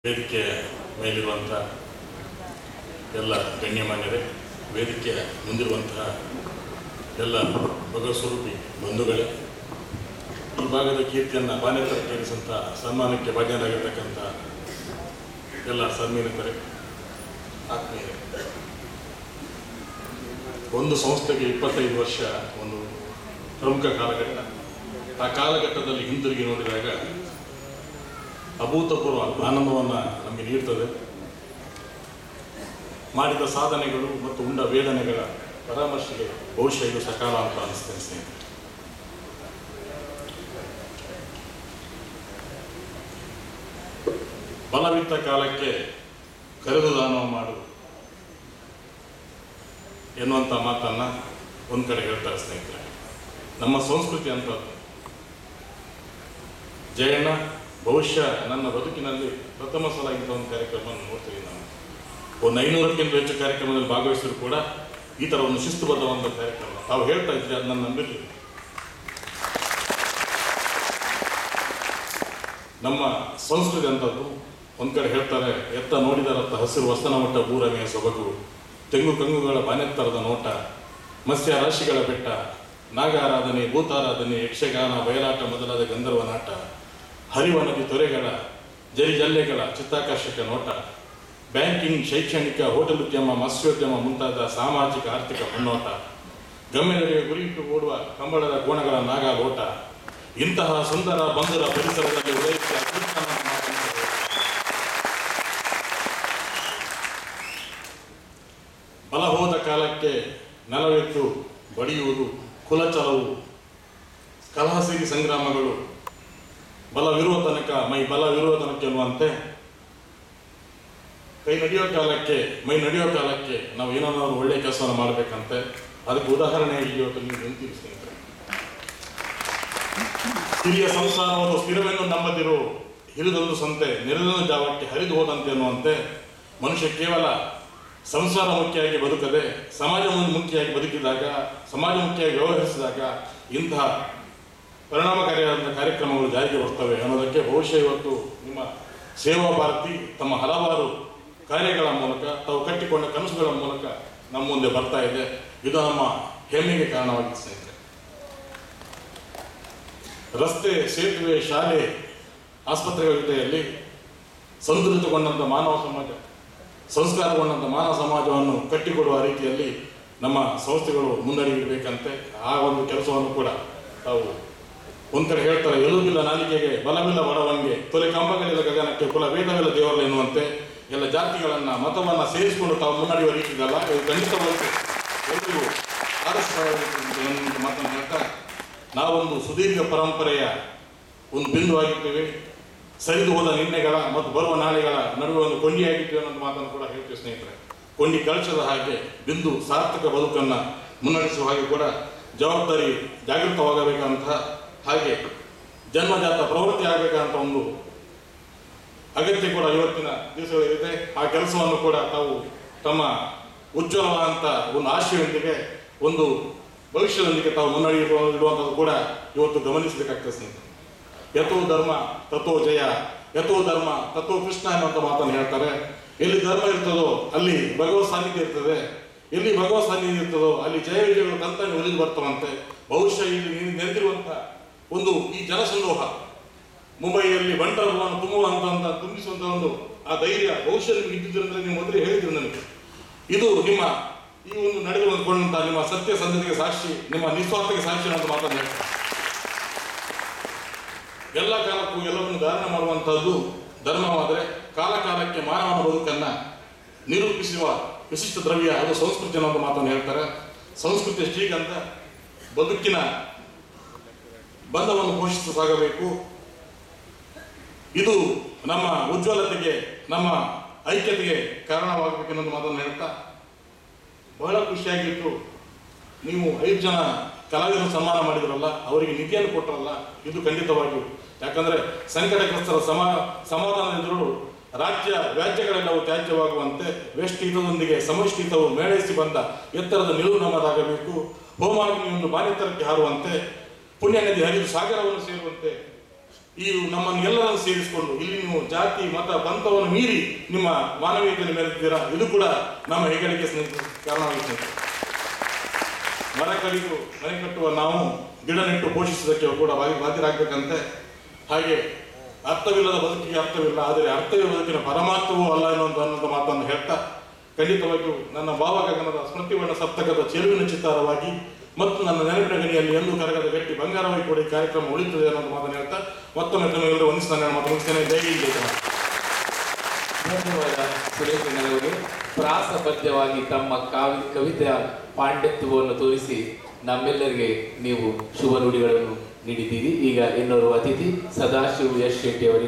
ವೇದಿಕೆಯ ಮೇಲಿರುವಂಥ ಎಲ್ಲ ಗಣ್ಯಮಾನ್ಯರೇ, ವೇದಿಕೆಯ ಮುಂದಿರುವಂತಹ ಎಲ್ಲ ಭಗವತ್ ಸ್ವರೂಪಿ ಬಂಧುಗಳೇ, ಈ ಭಾಗದ ಕೀರ್ತಿಯನ್ನು ಬಾನೆತ್ತರಕ್ಕೇರಿಸಂಥ ಸನ್ಮಾನಕ್ಕೆ ಭಾಗ್ಯರಾಗಿರ್ತಕ್ಕಂಥ ಎಲ್ಲ ಸನ್ಮಾನಿತರೇ, ಆತ್ಮೀಯರೇ, ಒಂದು ಸಂಸ್ಥೆಗೆ 25 ವರ್ಷ ಒಂದು ಪ್ರಮುಖ ಕಾಲಘಟ್ಟ. ಆ ಕಾಲಘಟ್ಟದಲ್ಲಿ ಹಿಂದಿರುಗಿ ನೋಡಿದಾಗ ಅಭೂತಪೂರ್ವ ಆನಂದವನ್ನು ನಮಗೆ ನೀಡ್ತದೆ. ಮಾಡಿದ ಸಾಧನೆಗಳು ಮತ್ತು ಉಂಡ ವೇದನೆಗಳ ಪರಾಮರ್ಶೆಗೆ ಬಹುಶಃ ಇದು ಸಕಾಲ ಅಂತ ಅನಿಸ್ತೇನೆ ಸ್ನೇಹಿತರೆ. ಬಲವಿದ್ದ ಕಾಲಕ್ಕೆ ಕರೆದು ದಾನ ಮಾಡು ಎನ್ನುವಂಥ ಮಾತನ್ನು ಒಂದು ಕಡೆ ಹೇಳ್ತಾರೆ ಸ್ನೇಹಿತರೆ. ನಮ್ಮ ಸಂಸ್ಕೃತಿ ಅಂತದ್ದು. ಜಯಣ್ಣ ಬಹುಶಃ ನನ್ನ ಬದುಕಿನಲ್ಲಿ ಪ್ರಥಮ ಸಲ ಇಂಥ ಒಂದು ಕಾರ್ಯಕ್ರಮವನ್ನು ನೋಡ್ತೀವಿ. ನಾನು ಒಂದು 500ಕ್ಕಿಂತ ಹೆಚ್ಚು ಕಾರ್ಯಕ್ರಮದಲ್ಲಿ ಭಾಗವಹಿಸಿದ್ರು ಕೂಡ ಈ ಥರ ಒಂದು ಶಿಸ್ತುಬದ್ಧ ಒಂದು ಕಾರ್ಯಕ್ರಮ ತಾವು ಹೇಳ್ತಾ ಇದ್ರಿ, ಅದು ನಾನು ನಂಬಿರ್ಲಿಲ್ಲ. ನಮ್ಮ ಸಂಸ್ಕೃತಿ ಅಂತದ್ದು. ಒಂದು ಕಡೆ ಹೇಳ್ತಾರೆ, ಎತ್ತ ನೋಡಿದರತ್ತ ಹಸಿರು ವಸ್ತನ ಮಟ್ಟ ಬೂರಮೆಯ ಸೊಬಗು, ತೆಂಗು ಕಂಗುಗಳ ಬಾನೆತ್ತರದ ನೋಟ, ಮತ್ಸ್ಯ ರಾಶಿಗಳ ಬೆಟ್ಟ, ನಾಗಾರಾಧನೆ, ಭೂತಾರಾಧನೆ, ಯಕ್ಷಗಾನ, ಬಯಲಾಟ ಮೊದಲಾದ ಗಂಧರ್ವ ನಾಟ, ಹರಿವ ನದಿ ತೊರೆಗಳ ಜರಿಜಲ್ಲೆಗಳ ಚಿತ್ತಾಕರ್ಷಕ ನೋಟ, ಬ್ಯಾಂಕಿಂಗ್, ಶೈಕ್ಷಣಿಕ, ಹೋಟೆಲ್ ಉದ್ಯಮ, ಮತ್ಸ್ಯೋದ್ಯಮ ಮುಂತಾದ ಸಾಮಾಜಿಕ ಆರ್ಥಿಕ ಮುನ್ನೋಟ, ಗಮ್ಯಗಳಿಗೆ ಗುರಿಯಿಟ್ಟು ಓಡುವ ಕಂಬಳದ ಕೋಣಗಳ ನಾಗಾಲೋಟ, ಇಂತಹ ಸುಂದರ ಬಂಧುರ ಪರಿಸರದಲ್ಲಿ ಉದಯಿಸಿದ ಬಲ ಹೋದ ಕಾಲಕ್ಕೆ ನೆಲವೆತ್ತು ಬಡಿಯುವುದು, ಕುಲಚಲವು, ಕಲಹಸಿರಿ ಸಂಗ್ರಾಮಗಳು, ಬಲವಿರುವ ತನಕ ಮೈ ಬಲವಿರುವ ತನಕ ಎನ್ನುವಂತೆ ಕೈ ನಡೆಯೋ ಕಾಲಕ್ಕೆ ಮೈ ನಡೆಯೋ ಕಾಲಕ್ಕೆ ನಾವು ಏನಾದ್ರು ಒಳ್ಳೆಯ ಕೆಲಸವನ್ನು ಮಾಡಬೇಕಂತೆ. ಅದಕ್ಕೆ ಉದಾಹರಣೆ ಇವತ್ತು ನೀವು ನಿಂತೀವಿ ಸ್ನೇಹಿತರೆ. ಹಿರಿಯ ಸಂಸಾರವನ್ನು ಸ್ಥಿರವೆಂದು ನಂಬದಿರು, ಹಿರಿದೊಂದು ಸಂತೆ ನೆರೆದೊಂದು ಜಾವಕ್ಕೆ ಹರಿದು ಹೋದಂತೆ ಎನ್ನುವಂತೆ ಮನುಷ್ಯ ಕೇವಲ ಸಂಸಾರ ಮುಖ್ಯವಾಗಿ ಬದುಕದೆ ಸಮಾಜಮುಖಿಯಾಗಿ ಬದುಕಿದಾಗ, ಸಮಾಜಮುಖಿಯಾಗಿ ವ್ಯವಹರಿಸಿದಾಗ ಇಂತಹ ಪರಿಣಾಮಕಾರಿಯಾದ ಕಾರ್ಯಕ್ರಮಗಳು ಜಾರಿಗೆ ಬರ್ತವೆ ಅನ್ನೋದಕ್ಕೆ ಬಹುಶಃ ಇವತ್ತು ನಿಮ್ಮ ಸೇವಾ ಭಾರತಿ ತಮ್ಮ ಹಲವಾರು ಕಾರ್ಯಗಳ ಮೂಲಕ, ತಾವು ಕಟ್ಟಿಕೊಂಡ ಕನಸುಗಳ ಮೂಲಕ ನಮ್ಮ ಮುಂದೆ ಬರ್ತಾ ಇದೆ. ಇದು ನಮ್ಮ ಹೆಮ್ಮೆಗೆ ಕಾರಣವಾಗಿದೆ ಸ್ನೇಹಿತರೆ. ರಸ್ತೆ, ಸೇತುವೆ, ಶಾಲೆ, ಆಸ್ಪತ್ರೆಗಳ ಜೊತೆಯಲ್ಲಿ ಸಂತುಲಿತಗೊಂಡಂಥ ಮಾನವ ಸಮಾಜ, ಸಂಸ್ಕಾರಗೊಂಡಂಥ ಮಾನವ ಸಮಾಜವನ್ನು ಕಟ್ಟಿಕೊಡುವ ರೀತಿಯಲ್ಲಿ ನಮ್ಮ ಸಂಸ್ಥೆಗಳು ಮುನ್ನಡೆಯಬೇಕಂತೆ. ಆ ಒಂದು ಕೆಲಸವನ್ನು ಕೂಡ ತಾವು ಒಂದು ಕಡೆ ಹೇಳ್ತಾರೆ, ಎಲುಬಿಲ್ಲ ನಾಲಿಗೆಗೆ ಬಲವಿಲ್ಲ ಬಡವನಿಗೆ, ತೊಲೆ ಕಂಬಗಳಿಲ್ಲ ಗಗನಕ್ಕೆ, ಕುಲ ಭೇದವಿಲ್ಲ ದೇವರಲ್ಲ ಎನ್ನುವಂತೆ ಎಲ್ಲ ಜಾತಿಗಳನ್ನು ಮತವನ್ನು ಸೇರಿಸಿಕೊಂಡು ತಾವು ಮುನ್ನಡೆಯುವ ರೀತಿ ಇದಲ್ಲ. ಇದು ಖಂಡಿತವಾಗಿ ಎಲ್ರಿಗೂ ಆದರ್ಶವಾದ ಮಾತನ್ನು ಹೇಳ್ತಾ, ನಾವೊಂದು ಸುದೀರ್ಘ ಪರಂಪರೆಯ ಒಂದು ಬಿಂದುವಾಗಿದ್ದೇವೆ. ಸರಿದು ಹೋದ ನಿನ್ನೆಗಳ ಮತ್ತು ಬರುವ ನಾಳೆಗಳ ನಡುವೆ ಒಂದು ಕೊಂಡಿಯಾಗಿದ್ದೇವೆ ಅನ್ನೋ ಮಾತನ್ನು ಕೂಡ ಹೇಳ್ತೀವಿ ಸ್ನೇಹಿತರೆ. ಕೊಂಡಿ ಕಳಚದ ಹಾಗೆ ಬಿಂದು ಸಾರ್ಥಕ ಬದುಕನ್ನು ಮುನ್ನಡೆಸುವ ಹಾಗೆ ಕೂಡ ಜವಾಬ್ದಾರಿ ಜಾಗೃತವಾಗಬೇಕಂತ, ಹಾಗೆ ಜನ್ಮಜಾತ ಪ್ರವೃತ್ತಿ ಆಗಬೇಕಂತ ಒಂದು ಅಗತ್ಯ ಕೂಡ ಇವತ್ತಿನ ದಿವಸಗಳಿದೆ. ಆ ಕೆಲಸವನ್ನು ಕೂಡ ತಾವು ತಮ್ಮ ಉಜ್ವಲವಾದಂಥ ಒಂದು ಆಶಯದೊಂದಿಗೆ, ಒಂದು ಭವಿಷ್ಯದೊಂದಿಗೆ ತಾವು ಮುನ್ನಡೆಯುವಂಥದ್ದು ಕೂಡ ಇವತ್ತು ಗಮನಿಸಬೇಕಾಗ್ತದೆ ಸ್ನೇಹಿತರೆ. ಯಥೋ ಧರ್ಮ ತಥೋ ಜಯ, ಯಥೋ ಧರ್ಮ ತಥೋ ಕೃಷ್ಣ ಅನ್ನುವಂಥ ಮಾತನ್ನು ಹೇಳ್ತಾರೆ. ಎಲ್ಲಿ ಧರ್ಮ ಇರ್ತದೋ ಅಲ್ಲಿ ಭಗವತ್ ಸಾನ್ನಿಧ್ಯ ಇರ್ತದೆ, ಎಲ್ಲಿ ಭಗವತ್ ಸಾನ್ನಿಧ್ಯ ಇರ್ತದೋ ಅಲ್ಲಿ ಜಯ ವಿಜಯಗಳು ತಂತಾನೆ ಒಲಿದು ಬರ್ತವಂತೆ. ಬಹುಶಃ ಇಲ್ಲಿ ನೆರೆದಿರುವಂಥ ಒಂದು ಈ ಜನಸಂದೋಹ, ಮುಂಬೈಯಲ್ಲಿ ಬಂಟರವನ್ನು ತುಂಬಿಸುವಂಥ ಒಂದು ಆ ಧೈರ್ಯ ಬಹುಶಃ ನಿಮ್ಗೆ ಇದ್ದಿದ್ದರಿಂದ ನೀವು ಮೊದಲೇ ಹೇಳಿದ್ರು ನನಗೆ. ಇದು ನಿಮ್ಮ ಈ ಒಂದು ನಡೆದುಕೊಂಡಂಥ ನಿಮ್ಮ ಸತ್ಯಸಂಧತೆಗೆ ಸಾಕ್ಷಿ, ನಿಮ್ಮ ನಿಸ್ವಾರ್ಥಕ್ಕೆ ಸಾಕ್ಷಿ ಅಂತ ಮಾತನ್ನು ಹೇಳ್ತಾರೆ. ಎಲ್ಲ ಕಾಲಕ್ಕೂ ಎಲ್ಲವನ್ನು ಧಾರಣೆ ಮಾಡುವಂಥದ್ದು ಧರ್ಮವಾದರೆ, ಕಾಲ ಕಾಲಕ್ಕೆ ಮಾನವನ ಬದುಕನ್ನು ನಿರೂಪಿಸುವ ವಿಶಿಷ್ಟ ದ್ರವ್ಯ ಅದು ಸಂಸ್ಕೃತಿ ಅನ್ನೋ ಮಾತನ್ನು ಹೇಳ್ತಾರೆ. ಸಂಸ್ಕೃತಿ ಶ್ರೀಗಂಧ ಬದುಕಿನ ಬಂಧವನ್ನು ಪೋಷಿಸಿ ಸಾಗಬೇಕು. ಇದು ನಮ್ಮ ಉಜ್ವಲತೆಗೆ, ನಮ್ಮ ಐಕ್ಯತೆಗೆ ಕಾರಣವಾಗಬೇಕೆನ್ನೋದು ಮಾತನ್ನು ಹೇಳ್ತಾ, ಬಹಳ ಖುಷಿಯಾಗಿತ್ತು ನೀವು 5 ಜನ ಕಲಾವಿದರು ಸನ್ಮಾನ ಮಾಡಿದ್ರಲ್ಲ, ಅವರಿಗೆ ನಿಧಿಯನ್ನು ಕೊಟ್ಟರಲ್ಲ. ಇದು ಖಂಡಿತವಾಗಿಯೂ, ಯಾಕಂದರೆ ಸಂಕಟಗ್ರಸ್ತರ ಸಮಾಧಾನದಿಂದಲೂ ವ್ಯಾಜ್ಯಗಳೆಲ್ಲವೂ ತ್ಯಾಜ್ಯವಾಗುವಂತೆ ವ್ಯಷ್ಟಿತದೊಂದಿಗೆ ಸಮಷ್ಟಿತವು ಮೇಳೈಸಿ ಬಂದ ಎತ್ತರದ ನಿಲುವು ನಮ್ಮದಾಗಬೇಕು. ಹೋಮಾಗ್ನಿಯೊಂದು ಬಾನೆತ್ತರಕ್ಕೆ ಹಾರುವಂತೆ, ಪುಣ್ಯ ನದಿ ಹರಿದು ಸಾಗರವನ್ನು ಸೇರುವಂತೆ ಈ ನಮ್ಮನ್ನು ಎಲ್ಲರನ್ನು ಸೇರಿಸಿಕೊಂಡು ಇಲ್ಲಿ ನೀವು ಜಾತಿ ಮತ ಪಂಥವನ್ನು ಮೀರಿ ನಿಮ್ಮ ಮಾನವೀಯತೆಯನ್ನು ಮೆರೆದಿದ್ದೀರಾ. ಇದು ಕೂಡ ನಮ್ಮ ಹೆಗ್ಗಳಿಕೆ ಕಾರಣವಾಗಿದೆ. ಮರ ಕಡಿದು ಮನೆ ಕಟ್ಟುವ ನಾವು ಗಿಡ ನೆಟ್ಟು ಪೋಷಿಸುವುದಕ್ಕೆ ಕೂಡ ಬಾಧ್ಯರಾಗಬೇಕಂತೆ. ಹಾಗೆ ಅರ್ಥವಿಲ್ಲದ ಬದುಕಿಗೆ ಅರ್ಥವಿಲ್ಲ, ಆದರೆ ಅರ್ಥವೇ ಬದುಕಿನ ಪರಮಾರ್ಥವೂ ಅಲ್ಲ ಅನ್ನೋದು ಮಾತನ್ನು ಹೇಳ್ತಾ, ಖಂಡಿತವಾಗಿಯೂ ನನ್ನ ಭಾವಗಗನದ ಸ್ಮೃತಿವರ್ಣ ಸಪ್ತಕದ ಚೆಲುವಿನ ಚಿತ್ತಾರವಾಗಿ ಮತ್ತು ನನ್ನ ನೆನಪಿನ ಗಣಿಯಲ್ಲಿ ಎಂದೂ ಕರಗದ ಗಟ್ಟಿ ಬಂಗಾರವಾಗಿ ಕೂಡ ಈ ಕಾರ್ಯಕ್ರಮ ಉಳಿಯುತ್ತದೆ ಅನ್ನೋದು ಮಾತನ್ನು ಹೇಳ್ತಾ ಮತ್ತೊಮ್ಮೆ ತಮ್ಮೆಲ್ಲರೂ ವಂದಿಸಿ ನನ್ನ ಮಾತು ಮುಗಿಸ್ತೇನೆ. ಜೈ ಹಿಂದ್, ಜೈ ಕರ್ನಾಟಕ. ಧನ್ಯವಾದ ಸುರೇಶನವರು. ಪ್ರಾಸಬದ್ಧವಾಗಿ ತಮ್ಮ ಕವಿತೆಯ ಪಾಂಡಿತ್ಯವನ್ನು ತೋರಿಸಿ ನಮ್ಮೆಲ್ಲರಿಗೆ ನೀವು ಶುಭ ನುಡಿಗಳನ್ನು ನೀಡಿದ್ದೀರಿ. ಈಗ ಇನ್ನೋರ್ವ ಅತಿಥಿ ಸದಾಶಿವ ಎಸ್ ಶೆಟ್ಟಿ ಅವರಿಗೆ